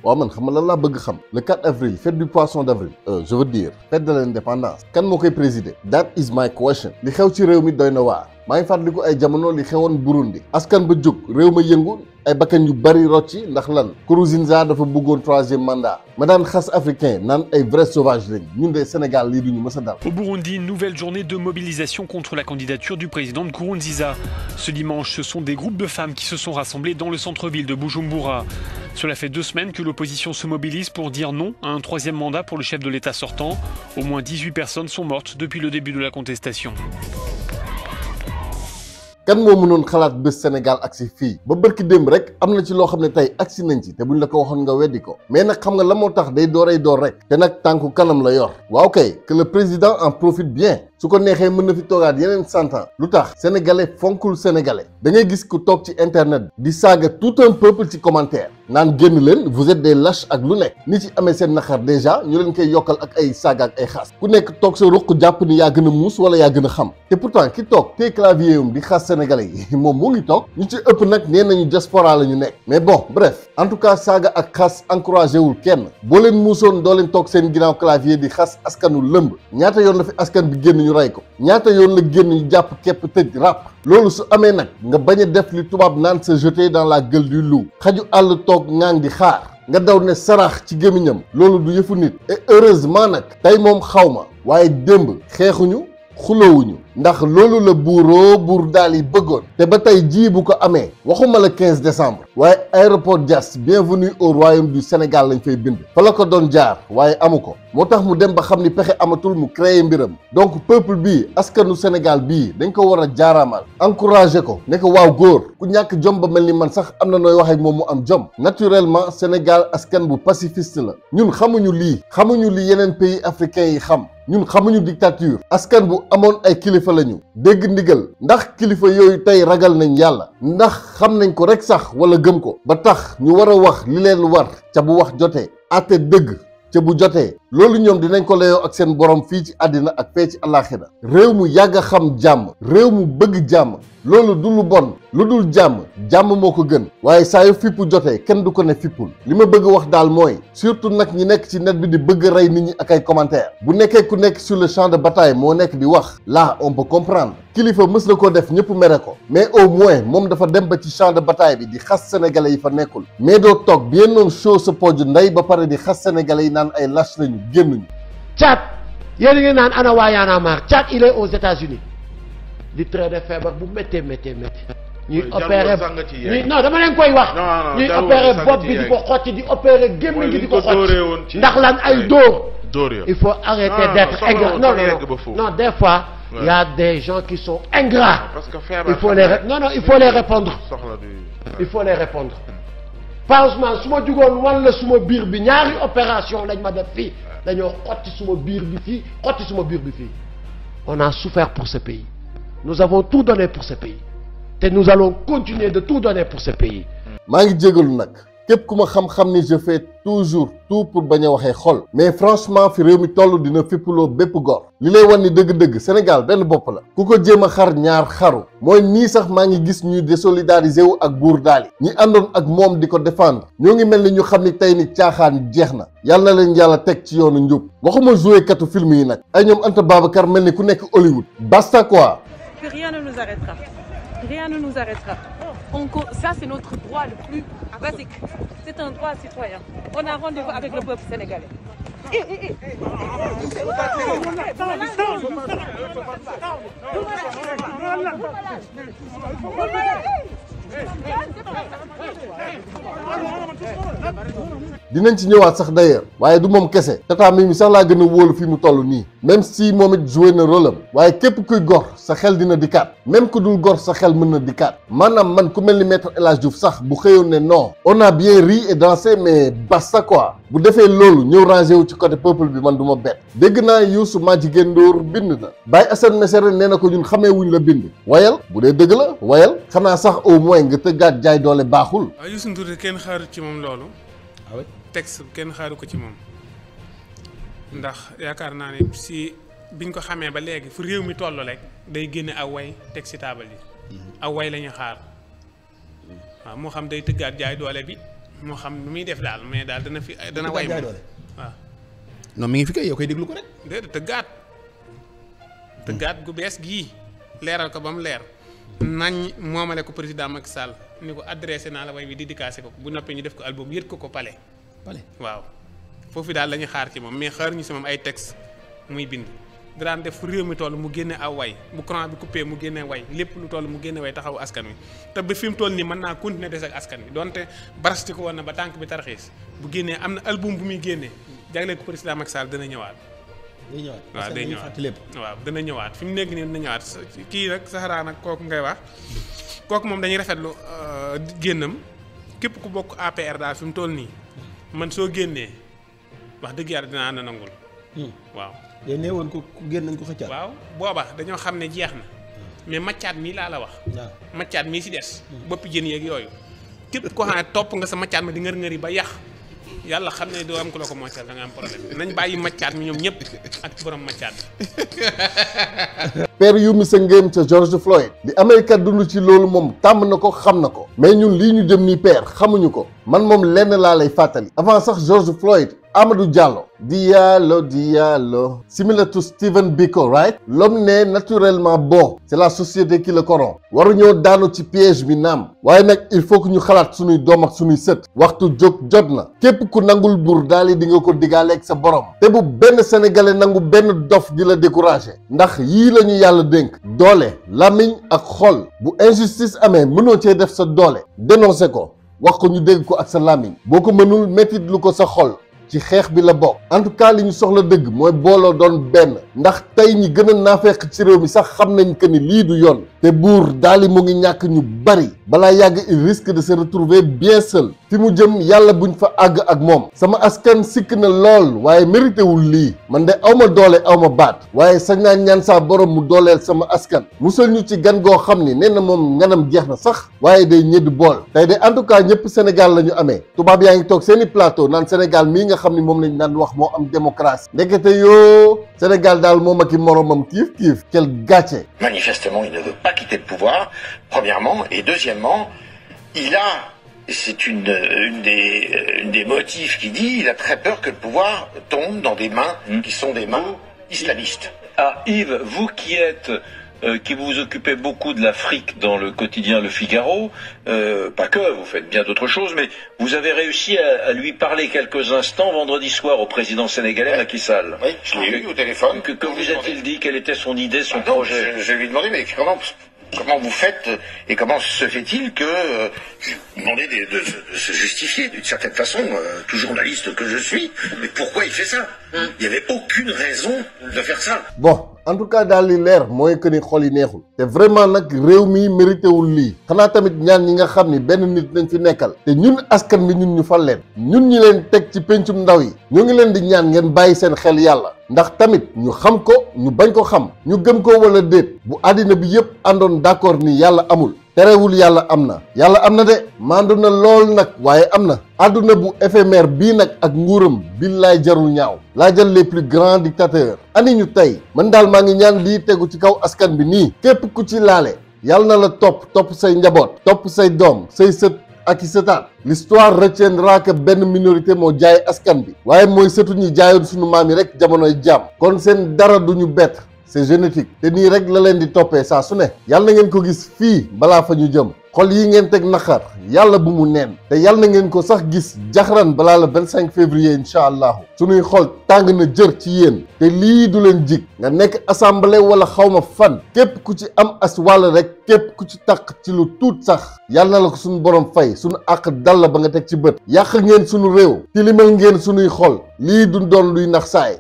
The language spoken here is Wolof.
waaw man xam nga lan laa bëgg xam le 4 avril fête du poisson d'avril je veux dire fête de l'indépendance kan moo koy présider that is my question li xew ci réew mi doy na waar maa ngi fàttaliku ay jamono li xewoon Burundi askan ba jóg réew ma yëngu ay bakkan yu bari rocci ndax lan Nkurunziza dafa bëggoon 3e mandat ma daan xas africain naan ay vrais sauvages lañ ñun de Sénégal lii duñu mës a dal. Au Burundi, une nouvelle journée de mobilisation contre la candidature du président Nkurunziza. Ce dimanche, ce sont des groupes de femmes qui se sont rassemblés dans le centre-ville de Bujumbura. Cela fait 2 semaines que l'opposition se mobilise pour dire non à un 3e mandat pour le chef de l'État sortant. Au moins 18 personnes sont mortes depuis le début de la contestation. kan moo mënoon xalaat bés Sénégal agsi fii ba bërki démb rek am na ci loo xam ne tey agsi nañ ci te buñ la ko waxoon nga weddi ko mais nag xam nga la moo tax day doorey door rek te nag tànku kanam la yor waaw kay que le président en profite bien su ko neexee mën na fi toogaat yeneen 100 ans lu tax sénégalais fonkul sénégalais da ngay gis ku toog ci internet di saaga tout un peuple ci commentaire naan génn leen vous êtes des lâches ak lu nekk ni ci amee seen naqar déjà ñu leen koy yokkal ak ay saaga ak ay xaas ku nekk toog sa ruq jàpp ni yaa gën a muus wala yaa gën a xam te pourtant ki toog te clavier yum di xaas sénégalais yi moom mu ngi toog ñu ci ëpp nag nee nañu diaspora la ñu nekk mais bon bref en tout cas saaga ak xaas encouragé wul kenn boo leen muusoon doo leen toog seen ginnaaw clavier di xas askanu lëmb ñaata yoon la fi askan bi génn ñu rey ko ñaata yoon la génn ñu jàpp képp tëj ràpp loolu su amee nag nga bañ a def li tubaab naan se jeter dans la gueule du loup xaju àll toog ngaan di xaar nga daw ne sarax ci gémmiñam loolu du yëfu nit et heureusement nag tey moom xaw ma waaye démb xeexuñu xulowuñu ndax loolu la buur daal yi bëggoon te ba tey jii bu ko amee waxuma la 15 décembre waaye aéroport Diass bienvenue au royaume du Sénégal lañ fay bind fa la ko doon jaar waaye amu ko moo tax mu dem ba xam ni pexe amatul mu créer mbiram donc peuple bii askanu Sénégal bii dañ ko war a jaaraamal encourager ko ne ko waaw góor ku ñàkk jom ba mel ni man sax am na nooy wax ak moom mu am jom naturellement Sénégal askan bu pacifiste la ñun xamuñu li yeneen pays africains yi xam ñun xamuñu dictature askan bu amoon ay kilifa lañu dégg ndigal ndax kilifa yooyu tey ragal nañ yàlla ndax xam nañ ko rek sax wala gëm ko ba tax ñu war a wax li leen war ca bu wax jotee àtte dëgg ca bu jotee loolu ñoom dinañ ko layoo ak seen borom fii ci àddina ak fee ci àllaaxira réew mu yàgg a xam jàmm réew mu bëgg jàmm loolu du lu bon lu dul jàmm moo ko gën waaye saa yu fippu jotee kenn du ko ne fippul li ma bëgg wax daal mooy surtout nag ñi nekk ci net bi di bëgg rey nit ñi ak ay commentaires bu nekkee ku nekk sur le champ de bataille moo nekk di wax là on peut comprendre kilifa mës na ko def ñëpp mere ko mais au moins moom dafa dem ba ci champ de bataille bi di xas sénégalais yi fa nekkul mais doo toog bien noonu show sa poj ndey ba pare di xas sénégalais yi naan ay lâche lañu génnuñu. Tchad yéen a ngi naan ana waa Y'en a marre Tchad il est aux États-Unis di traité feebar bu méttee ñuy opéré non dama leen koy wax ñuy opéré bopp bi di ko xotti di opéré gémmiñ gi di ko xotti ndax lan ay dóor il faut arrêter d'être ingrat non des fois il y a des gens qui sont ingrats il faut les répondre franchement su ma jugoon wan la suma biir bi ñaari opération lañ ma def fii dañoo xotti suma biir bi fii xotti suma biir bi fii on a souffert pour ce pays nous avons tout donné pour ce pays te nous allons continuer de tout donner pour ce pays. maa ngi jégalu nag képp ku ma xam-xam ni je fais toujours tout pour bañ a waxee xol mais franchement fi réew mi toll dina fippuloo bépp góor li lay wan ni dëgg-dëgg Sénégal benn bopp la ku ko jéem a xar ñaar xaru mooy nii sax maa ngi gis ñuy désolidariser wu ak buur daali ñi àndoon ak moom di ko défendre ñoo ngi mel ni ñu xam ni tey ni caaxaan jeex na yàlla na leen yàlla teg ci yoonu njub waxuma joué katu film yi nag ay ñoom Anta Babacar mel ni ku nekk Hollywood basta quoi. Que rien ne nous arrêtera. Rien ne nous arrêtera. Ça, c'est notre droit le plus basique. C'est un droit citoyen. On a rendez-vous avec le peuple sénégalais. dinañ ci ñëwaat sax d'ailleurs waaye du moom kese Tata Mimi sax laa gën a wóolu fi mu toll nii même si moom it joué na rôle am waaye képp kuy gor sa xel dina dikkaat même ku dul gor sa xel mën na dikkaat maanaam man ku mel ni maître El Hadj Diouf sax bu xëyoon ne non on a bien ri et dansé mais basta quoi bu defee loolu ñëw rangé wu ci côté peuple bi man du ma bett dégg naa Youssou Madjiguène Ndour bind na Baye Assane Mesere nee na ko ñun xamee wuñ la bind wayal bu dee dëgg la wayal xanaa sax au moins nga tëggaat jaay doole baaxul. waaw Youssou Ndour kenn xaaru ci moom loolu. texte kenn xaaru ko ci moom ndax yaakaar naa ne si biñ ko xamee ba léegi fu réew mi toll rek day génne aw way teg si taabal yi aw way la ñuy xaar waaw moo xam day tëggaat jaay doole bi moo xam nu muy def daal mais daal dana fi dana way moom waaw. non mi ngi fi kay yow koy déglu ko rek. déedéet tëggaat gu bees gii leeral ko ba mu leer nañ moomale ko président Macky Sall ni ko adressé naa la way wi dédicacé ko bu noppee ñu def ko album yët ko palais waaw foofu daal la ñuy xaar ci moom mais xaar ñu si moom ay texte muy bind daan def réew mi toll mu génne aw way bu courant bi coupé mu génne way lépp lu toll mu génne way taxaw askan wi te ba fi mu toll nii mën naa continuer des ak askan wi donte barasti ko woon na ba tànk bi tarxiis bu génnee am na album bu muy génnee jagleel ko président Macky Sall dana ñëwaat. waaw day ñëwaat waaw dana ñëwaat fi mu nekk nii dina ñëwaat kii nag Zahra nag kooku ngay wax kooku moom dañuy rafetlu génnam képp ku bokk APR daal fi mu toll nii man soo génnee wax dëgg yàlla dinaa ànd nangul waaw. yéen nee woon ko génn nañ ko xëccaat. waaw booba dañoo xam ne jeex na mais maccaat mii laa la wax. waaw maccaat mii si des. boppi jën yeeg yooyu képp koo xam ne topp nga sa maccaat ma di ngër-ngëri ba yàq yàlla xam ne doo am ku la ko moytal da nga am problème nañ bàyyi maccaat mi ñoom ñëpp ak borom maccaat bi. père yu mi sa ngéem ca George Floyd li Amérique dund ci loolu moom tàmm na ko xam na ko mais ñun lii ñu jëm nii père xamuñu ko man moom lenn laa lay fàttali avant sax George Floyd Amadou Diallo similar to Stephen Biko right l'homme n'est naturellement bon c'est la société qui le corrompt waruñoo daanu ci piège bi naam waaye nag il faut que ñu xalaat suñuy doom ak suñuy sët waxtu jóg jot na képp ku nangul buur daal di nga ko digaaleeg sa borom te bu benn sénégalais nangu benn dof di la découragé ndax yii la ñu yàlla dénk doole làmmiñ ak xol bu injustice amee mënoo cee def sa doole dénoncé ko wax ko ñu dégg ko ak sa làmmiñ boo ko mënul métit lu ko sa xol ci xeex bi la bokk en tout cas li ñu soxla dëgg mooy booloo doon benn ndax tey ñi gën a naafeq ci réew mi sax xam nañ que ni lii du yoon te buur daali mu ngi ñàkk ñu bari balaa yàgg il risque de se retrouver bien seul fi mu jëm yàlla buñ fa àgg ak moom sama askan sikk na lool waaye mérité wul lii man de awma doole awma baat waaye sañ naa ñaan saa borom mu dooleel sama askan musal ñu ci gan goo xam ni nee na moom nganam jeex na sax waaye day ñëdd bool tey de en tout cas ñëpp Sénégal la ñu amee tubaab yaa ngi toog seeni plateau naan Sénégal mii nga xam ni moom lañ daan wax moo am démocratie ndekete yoo Sénégal daal moom ak i moromam kiif kiif quel gàcce. Manifestement il ne veut pas quitter le pouvoir premièrement et deuxièmement c'est une des motifs qui dit il a très peur que le pouvoir tombe dans des mains qui sont des mains islamistes. Ah Yves, vous qui vous occupez beaucoup de l'Afrique dans le quotidien Le Figaro, pas que, vous faites bien d'autres choses, mais vous avez réussi à lui parler quelques instants vendredi soir au président sénégalais Macky Sall. Oui, je l'ai eu au téléphone. Que vous a-t-il dit? Quelle était son idée, son projet? Je lui ai demandé, mais comment vous faites et comment se fait-il que je lui ai demandé de se justifier d'une certaine façon, tout journaliste que je suis, mais pourquoi il fait ça? Il n'y avait aucune raison de faire ça. Bon, en tout cas daal li leer mooy que ni xol yi neexul te vraiment nag réew mi mérité wul lii xanaa tamit ñaan ñi nga xam ni benn nit nañ fi nekkal te ñun askan bi ñun ñu fal leen ñun ñi leen teg ci pencum ndaw yi ñu ngi leen di ñaan ngeen bàyyi seen xel yàlla ndax tamit ñu xam ko ñu bañ ko xam ñu gëm ko wala déet bu àddina bi yépp àndoon d'accord ni yàlla amul terewul yàlla am na de maandu na lool nag waaye am na àdduna bu éphémère bii nag ak nguuram billaay jarul ñaaw laa jël les plus grands dictateurs ani ñu tey man daal maa ngi ñaan lii tegu ci kaw askan bi nii képp ku ci laale yàlla na la topp say njaboot topp say doom say sët ak i sëtaat l'histoire retiendra que benn minorité moo jaay askan bi waaye mooy sëtu ñi jaayoon suñu maam yi rek jamonoy jaam kon seen dara duñu bett c'est génétique te nii rek la leen di toppee saa su ne yàlla na ngeen ko gis fii balaa fa ñu jëm xol yi ngeen teg naqar yàlla bu mu neen te yàlla na ngeen ko sax gis jaxran balaa le 25 février incha allahu suñuy xol tàng na jër ci yéen te lii du leen jig nga nekk assemblée wala xawma fan képp ku ci am as wàll rek képp ku ci taq ci lu tuut sax yàlla na la ko suñu borom fay suñu àq dal la ba nga teg ci bët yàq ngeen suñu réew tilimal ngeen suñuy xol lii du doon luy nax saay